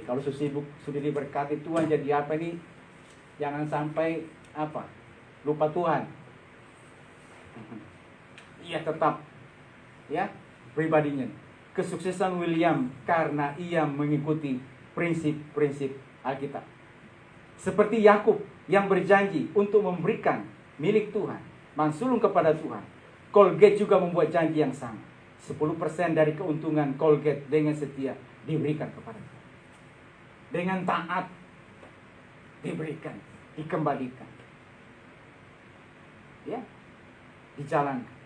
Kalau sudah diberkati Tuhan, jadi apa ini? Jangan sampai lupa Tuhan. Ia tetap pribadinya. Kesuksesan William karena ia mengikuti prinsip-prinsip Alkitab. Seperti Yakub yang berjanji untuk memberikan milik Tuhan, mansulung kepada Tuhan. Colgate juga membuat janji yang sama. 10% dari keuntungan Colgate dengan setia diberikan kepada Tuhan. Dengan taat diberikan, dikembalikan. Dijalankan.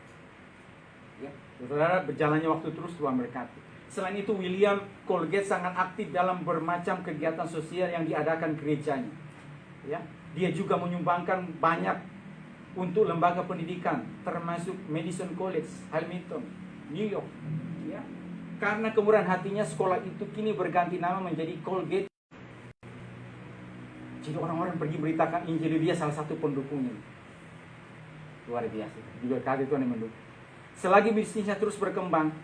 Saudara, berjalannya waktu terus Tuhan berkati. Selain itu, William Colgate sangat aktif dalam bermacam kegiatan sosial yang diadakan gerejanya. Dia juga menyumbangkan banyak untuk lembaga pendidikan, termasuk Madison College, Hamilton, New York. Karena kemurahan hatinya, sekolah itu kini berganti nama menjadi Colgate. Jadi orang-orang pergi beritakan Injil, dia salah satu pendukungnya. Luar biasa. Diberkati Tuhan yang mendukung. Selagi bisnisnya terus berkembang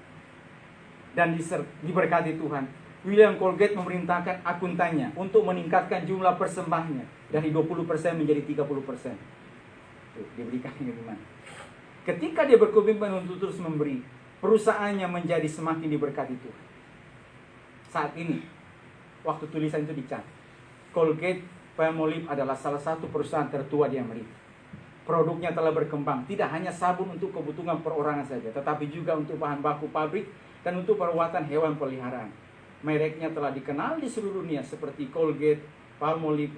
dan diberkati Tuhan, William Colgate memerintahkan akuntannya untuk meningkatkan jumlah persembahannya dari 20% menjadi 30%. Diberikan gimana? Ketika dia berkomitmen untuk terus memberi, perusahaannya menjadi semakin diberkati Tuhan. Saat ini, waktu tulisan itu dicatat, Colgate Palmolive adalah salah satu perusahaan tertua di Amerika. Produknya telah berkembang, tidak hanya sabun untuk kebutuhan perorangan saja, tetapi juga untuk bahan baku pabrik dan untuk perawatan hewan peliharaan. Mereknya telah dikenal di seluruh dunia seperti Colgate, Palmolive,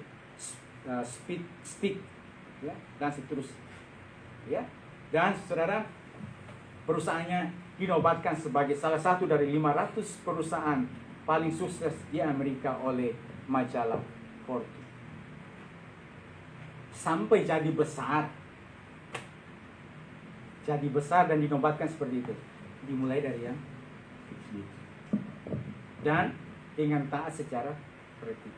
Speed Stick, dan seterusnya. Dan saudara, perusahaannya dinobatkan sebagai salah satu dari 500 perusahaan paling sukses di Amerika oleh majalah Forbes. Sampai jadi besar dan dinobatkan seperti itu, dimulai dari yang kecil dan dengan taat secara vertikal.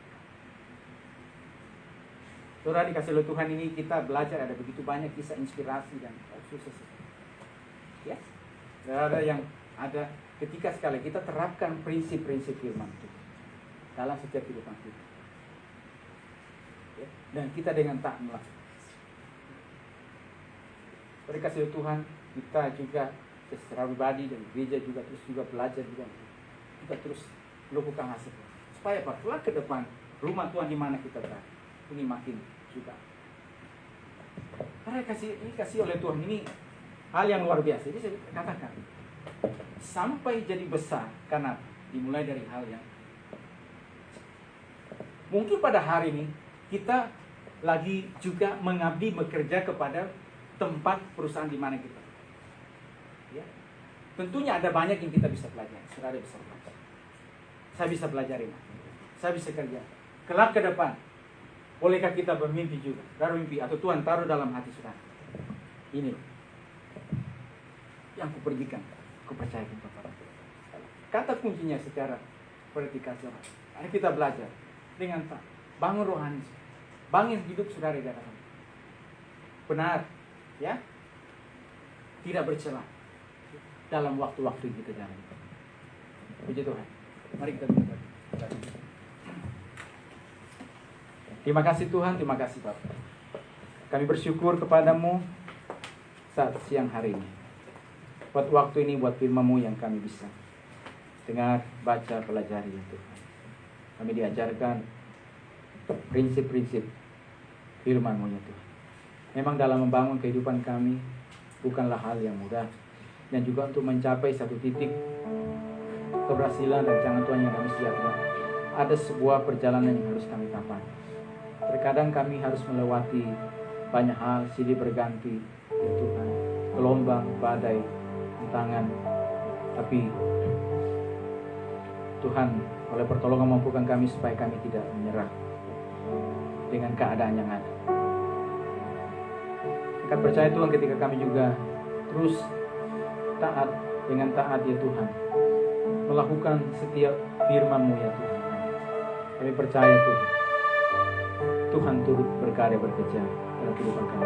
Saudara, dikasih oleh Tuhan ini kita belajar ada begitu banyak kisah inspirasi dan sukses. Ada yang ada ketika sekali kita terapkan prinsip-prinsip firman Tuhan dalam setiap kehidupan kita. Dan kita dengan taat melakukan. Dikasih Tuhan, kita juga secara pribadi dan gereja juga belajar juga. Kita terus melakukan hasil. Supaya kelak ke depan rumah Tuhan di mana kita berada ini makin juga. Karena kasih oleh Tuhan ini hal yang luar biasa. Jadi saya katakan sampai jadi besar karena dimulai dari hal yang mungkin pada hari ini kita lagi juga mengabdi bekerja kepada tempat perusahaan di mana kita. Tentunya ada banyak yang kita bisa pelajari. Saudara bisa belajar. Saya bisa belajar ini. Saya bisa kerja. Kelak ke depan, bolehkah kita bermimpi juga? Taruh mimpi atau Tuhan taruh dalam hati saudara. Ini yang kupergikan, kupercayakan kepada. Kata kuncinya secara vertikal saudara. Ayo kita belajar dengan bangun rohani. Bangun hidup saudara di dalam benar, tidak bercela dalam waktu-waktu kita jalan. Puji Tuhan. Mari kita berdoa. Terima kasih Tuhan, terima kasih Bapak. Kami bersyukur kepadamu saat siang hari ini. Buat waktu ini, buat firman-Mu yang kami bisa dengar, baca, pelajari ya Tuhan. Kami diajarkan prinsip-prinsip firman-Mu ya Tuhan. Memang dalam membangun kehidupan kami bukanlah hal yang mudah. Dan juga untuk mencapai satu titik keberhasilan dan jangan Tuhan yang kami sejahtera, ada sebuah perjalanan yang harus kami tapak. Terkadang kami harus melewati banyak hal, silih berganti ya Tuhan, gelombang, badai, tantangan. Tapi Tuhan oleh pertolongan mampukan kami supaya kami tidak menyerah dengan keadaan yang ada. Akan percaya Tuhan ketika kami juga terus taat dengan taat ya Tuhan, melakukan setiap firman-Mu ya Tuhan. Kami percaya Tuhan turut berkarya bekerja dalam kehidupan kami.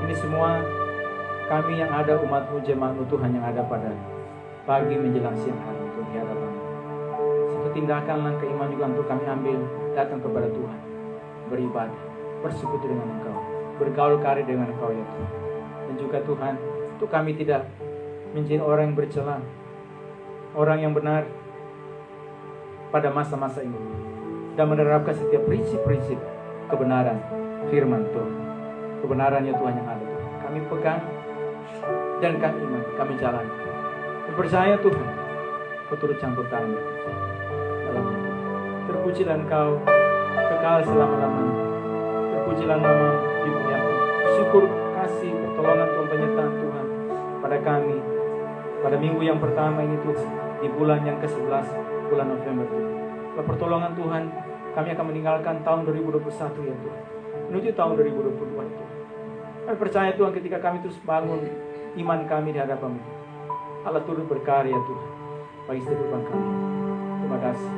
Ini semua kami yang ada umat-Mu, jemaat-Mu Tuhan yang ada pada pagi menjelang siang hari untuk di hadapan-Mu. Satu tindakan langkah iman juga untuk kami ambil, datang kepada Tuhan, beribadah, bersekutu dengan Engkau, bergaul karib dengan Engkau ya Tuhan. Dan juga Tuhan, untuk kami tidak menjadi orang yang bercela, orang yang benar pada masa-masa ini, dan menerapkan setiap prinsip-prinsip kebenaran firman Tuhan, kebenarannya Tuhan yang ada Tuhan. Kami pegang dan kami iman, kami jalan. Kami percaya Tuhan, Kau turut campur tangan dalam hidup. Terpujilah Engkau kekal selama-lamanya. Terpujilah nama di dunia. Syukur kasih pertolongan Tuhan, penyertaan Tuhan pada kami pada minggu yang pertama ini Tuhan, di bulan yang ke-11, bulan November Tuhan. Pada pertolongan Tuhan, kami akan meninggalkan tahun 2021 ya Tuhan, menuju tahun 2022 Tuhan. Kami percaya Tuhan, ketika kami terus bangun iman kami di hadapan-Mu, Allah turut berkarya Tuhan bagi setiap kehidupan kami. Terima kasih.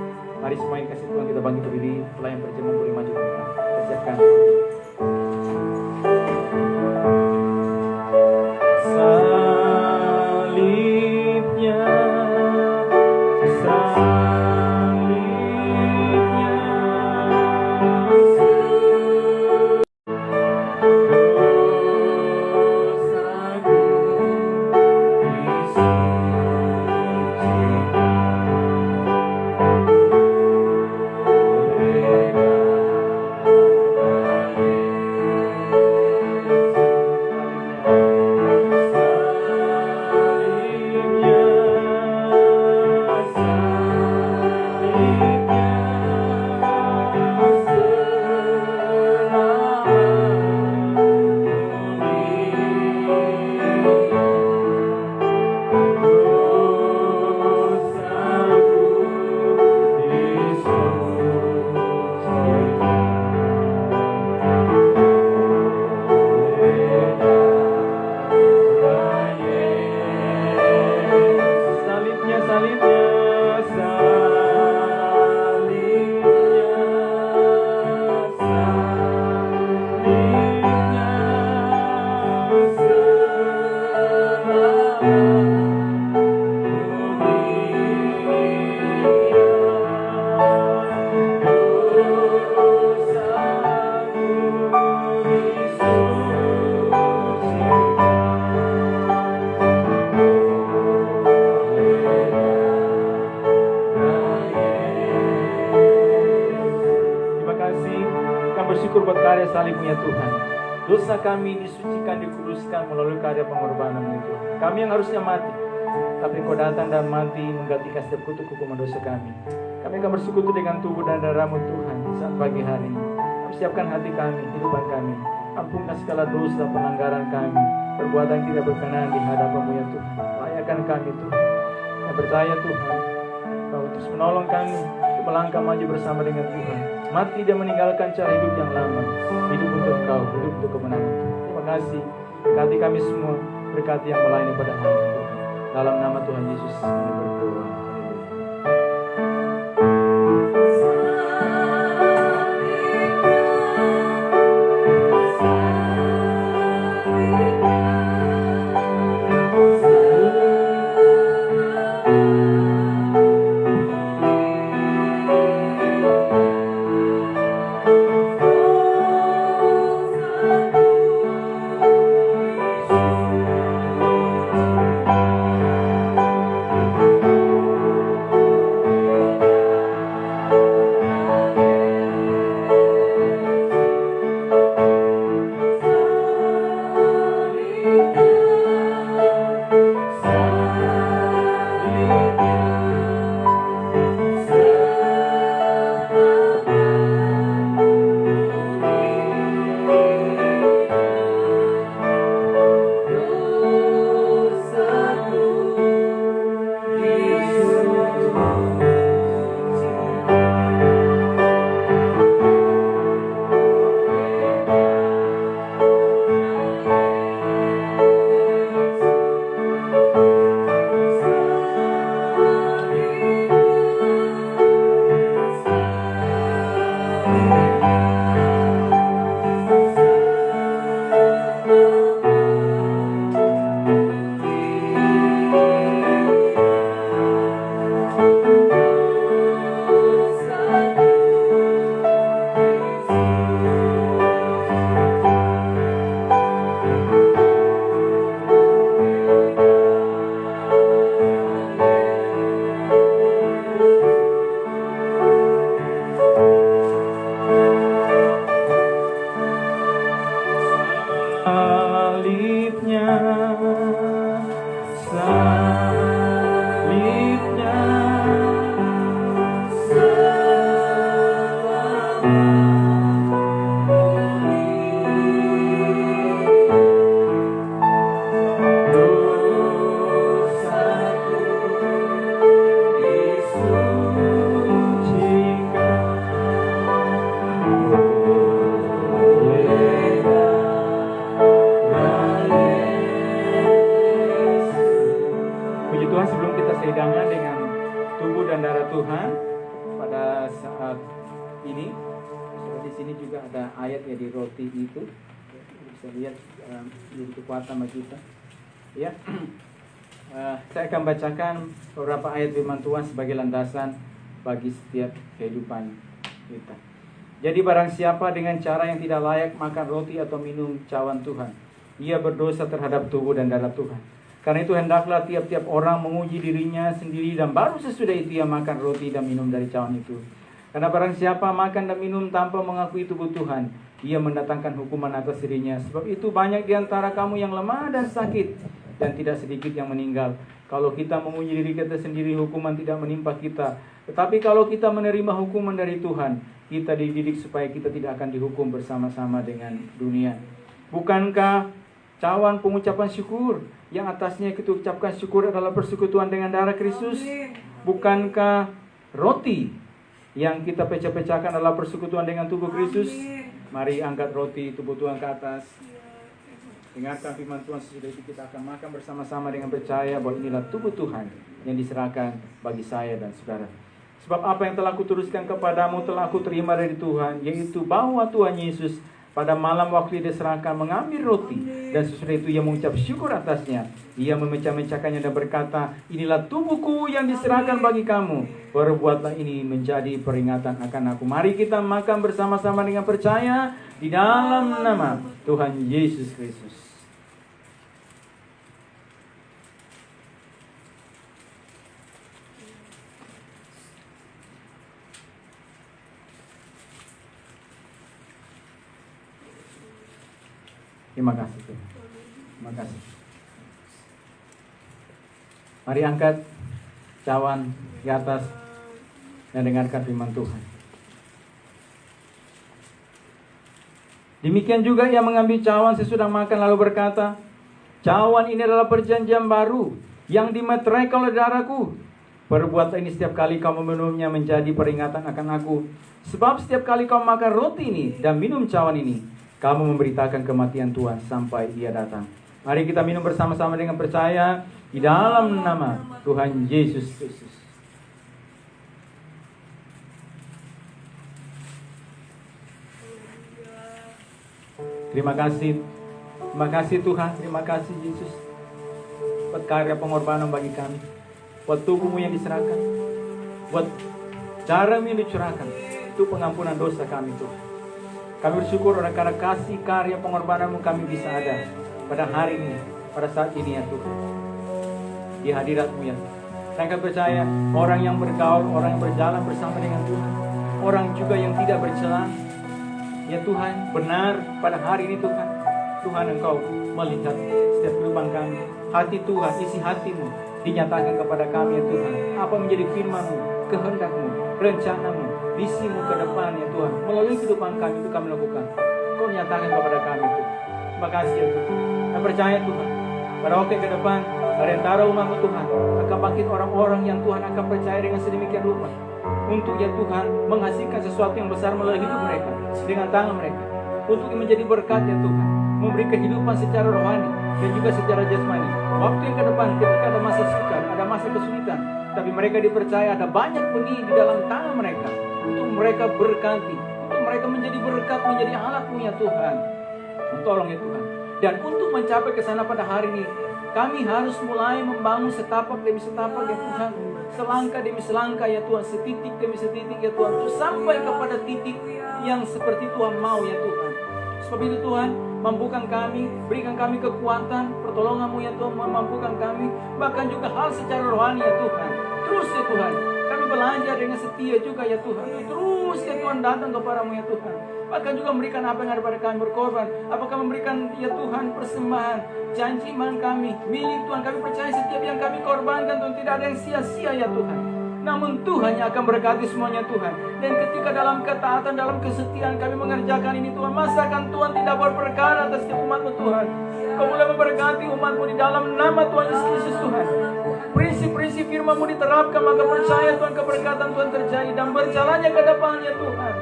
Mari semua yang kasih Tuhan, kita bangkit berdiri, pelayan perjamuan boleh maju ke depan. Persiapkan. Salibnya, salibnya Tuhan. Dosa kami disucikan, dikuduskan melalui karya pengorbanan itu. Kami yang harusnya mati, tapi Kau datang dan mati menggantikan setiap kutuk hukuman dosa kami. Kami akan bersekutu dengan tubuh dan darah-Mu Tuhan saat pagi hari ini. Kami siapkan hati kami, kehidupan kami. Ampunkan segala dosa pelanggaran kami, perbuatan tidak berkenan di hadapan-Mu ya Tuhan. Layakan kami Tuhan. Kami percaya Tuhan, Kau terus menolong kami untuk melangkah maju bersama dengan Tuhan. Mati dan meninggalkan cara hidup yang lama, hidup untuk Engkau, hidup untuk kemenangan. Terima kasih, berkati kami semua, berkati yang melayani pada hari ini Tuhan. Dalam nama Tuhan Yesus kami berdoa. saat ini. Di sini juga ada ayat ya di roti itu. Bisa lihat jadi kekuatan bagi kita. Ya. Saya akan bacakan beberapa ayat firman Tuhan sebagai landasan bagi setiap kehidupan kita. Jadi barang siapa dengan cara yang tidak layak makan roti atau minum cawan Tuhan, ia berdosa terhadap tubuh dan darah Tuhan. Karena itu hendaklah tiap-tiap orang menguji dirinya sendiri, dan baru sesudah itu ia makan roti dan minum dari cawan itu. Karena barang siapa makan dan minum tanpa mengakui tubuh Tuhan, ia mendatangkan hukuman atas dirinya. Sebab itu banyak di antara kamu yang lemah dan sakit, dan tidak sedikit yang meninggal. Kalau kita memuji diri kita sendiri, hukuman tidak menimpa kita. Tetapi kalau kita menerima hukuman dari Tuhan, kita dididik supaya kita tidak akan dihukum bersama-sama dengan dunia. Bukankah cawan pengucapan syukur yang atasnya kita ucapkan syukur adalah persekutuan dengan darah Kristus? Bukankah roti yang kita pecah-pecahkan adalah persekutuan dengan tubuh Kristus? Mari angkat roti tubuh Tuhan ke atas. Dengarkan firman Tuhan, sesudah itu kita akan makan bersama-sama dengan percaya bahwa inilah tubuh Tuhan yang diserahkan bagi saya dan saudara. Sebab apa yang telah kuteruskan kepadamu telah aku terima dari Tuhan, yaitu bahwa Tuhan Yesus pada malam waktu diserahkan mengambil roti, dan sesudah itu ia mengucap syukur atasnya. Ia memecah-mecahkannya dan berkata, inilah tubuhku yang diserahkan bagi kamu. Perbuatlah ini menjadi peringatan akan aku. Mari kita makan bersama-sama dengan percaya di dalam nama Tuhan Yesus Kristus. Terima kasih Tuhan. Terima kasih. Mari angkat cawan di atas dan dengarkan firman Tuhan. Demikian juga ia mengambil cawan sesudah makan lalu berkata, cawan ini adalah perjanjian baru yang dimeterai oleh darahku. Perbuatlah ini setiap kali kau meminumnya menjadi peringatan akan aku. Sebab setiap kali kau makan roti ini dan minum cawan ini, kamu memberitakan kematian Tuhan sampai Dia datang. Mari kita minum bersama-sama dengan percaya di dalam nama Tuhan Yesus Kristus. Terima kasih Tuhan, terima kasih Yesus buat karya pengorbanan bagi kami, buat tubuhmu yang diserahkan, buat darahmu yang dicurahkan, itu pengampunan dosa kami Tuhan. Kami bersyukur oleh karena kasih karya pengorbananmu kami bisa ada pada hari ini, pada saat ini ya Tuhan, di hadiratmu ya. Saya akan percaya orang yang bergaul, orang yang berjalan bersama dengan Tuhan, orang juga yang tidak bercela ya Tuhan, benar pada hari ini Tuhan, Tuhan Engkau melihat setiap kehidupan kami. Hati Tuhan, isi hatimu dinyatakan kepada kami ya Tuhan. Apa menjadi firman-Mu, kehendak-Mu, rencanamu, visimu ke depan ya Tuhan, melalui kehidupan kami itu kami lakukan. Kau nyatakan kepada kami Tuhan. Terima kasih ya Tuhan. Saya percaya Tuhan, pada waktu yang ke depan, dari antara umat-Mu Tuhan, akan bangkit orang-orang yang Tuhan akan percaya dengan sedemikian rupa, untuk ya Tuhan menghasilkan sesuatu yang besar melalui hidup mereka, dengan tangan mereka, untuk menjadi berkat ya Tuhan, memberi kehidupan secara rohani dan juga secara jasmani. Waktu yang ke depan, ketika ada masa sukar, ada masa kesulitan, tapi mereka dipercaya ada banyak benih di dalam tangan mereka, untuk mereka berkati, untuk mereka menjadi berkat, menjadi alat-Mu ya Tuhan. Tolong ya Tuhan. Dan untuk mencapai ke sana pada hari ini, kami harus mulai membangun setapak demi setapak ya Tuhan, selangkah demi selangkah ya Tuhan, setitik demi setitik ya Tuhan, untuk sampai kepada titik yang seperti Tuhan mau ya Tuhan. Sebab itu Tuhan, mampukan kami, berikan kami kekuatan, pertolongan-Mu ya Tuhan, memampukan kami, bahkan juga hal secara rohani ya Tuhan. Terus ya Tuhan, kami belajar dengan setia juga ya Tuhan. Terus ya Tuhan datang kepada-Mu ya Tuhan. Bahkan juga memberikan apa yang ada pada kami, berkorban. Apakah memberikan ya Tuhan persembahan, janji iman kami, milik Tuhan. Kami percaya setiap yang kami korbankan Tuhan, tidak ada yang sia-sia ya Tuhan. Namun Tuhan yang akan berkati semuanya Tuhan. Dan ketika dalam ketaatan, dalam kesetiaan kami mengerjakan ini Tuhan, masakan Tuhan tidak berperkara atas setiap umat-Mu Tuhan. Kau mulai memberkati umat-Mu di dalam nama Tuhan Yesus Kristus Tuhan. Prinsip-prinsip firman-Mu diterapkan, maka percaya Tuhan keberkatan Tuhan terjadi dan berjalannya ke depannya Tuhan.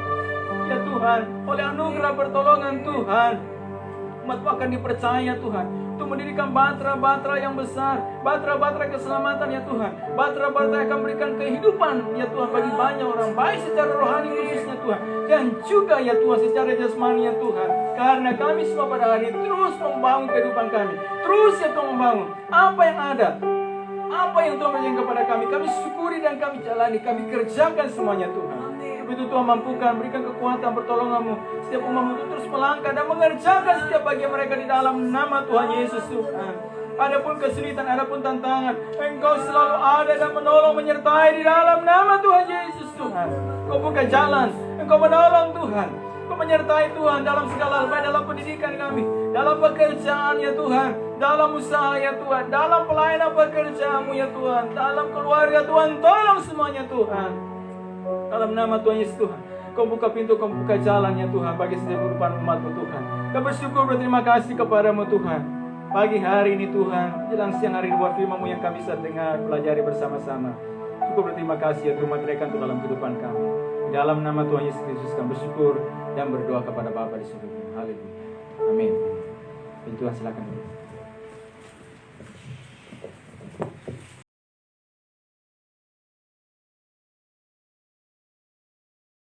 Ya Tuhan, oleh anugerah pertolongan Tuhan, umat-Mu akan dipercaya Tuhan untuk mendirikan batra-batra yang besar, batra-batra keselamatan ya Tuhan, batra-batra yang akan memberikan kehidupan ya Tuhan bagi banyak orang, baik secara rohani khususnya Tuhan, dan juga ya Tuhan secara jasmani ya Tuhan. Karena kami semua pada hari ini terus membangun kehidupan kami, terus ya Tuhan membangun apa yang ada, apa yang Tuhan berikan kepada kami syukuri dan kami jalani, kami kerjakan semuanya Tuhan. Begitu Tuhan mampukan, berikan kekuatan pertolongan-Mu setiap umat-Mu untuk terus melangkah dan mengerjakan setiap bagian mereka di dalam nama Tuhan Yesus Tuhan. Adapun kesulitan, adapun tantangan, Engkau selalu ada dan menolong, menyertai di dalam nama Tuhan Yesus Tuhan. Kau buka jalan, Engkau menolong Tuhan, Kau menyertai Tuhan dalam segala hal, baik dalam pendidikan kami, dalam pekerjaan ya Tuhan, dalam usaha ya Tuhan, dalam pelayanan pekerjaan-Mu ya Tuhan, dalam keluarga Tuhan, tolong semuanya Tuhan. Dalam nama Tuhan Yesus Tuhan, Kau buka pintu, Kau buka jalan ya Tuhan bagi setiap kehidupan umat-Mu Tuhan. Kau bersyukur, berterima kasih kepada-Mu Tuhan. Pagi hari ini Tuhan, jelang siang hari buat firman-Mu yang kami bisa dengar, pelajari bersama-sama. Syukur berterima kasih ya Tuhan, mereka untuk dalam kehidupan kami. Dalam nama Tuhan Yesus Kristus kami bersyukur dan berdoa kepada Bapa di surga. Haleluya. Amin. Tuhan silakan.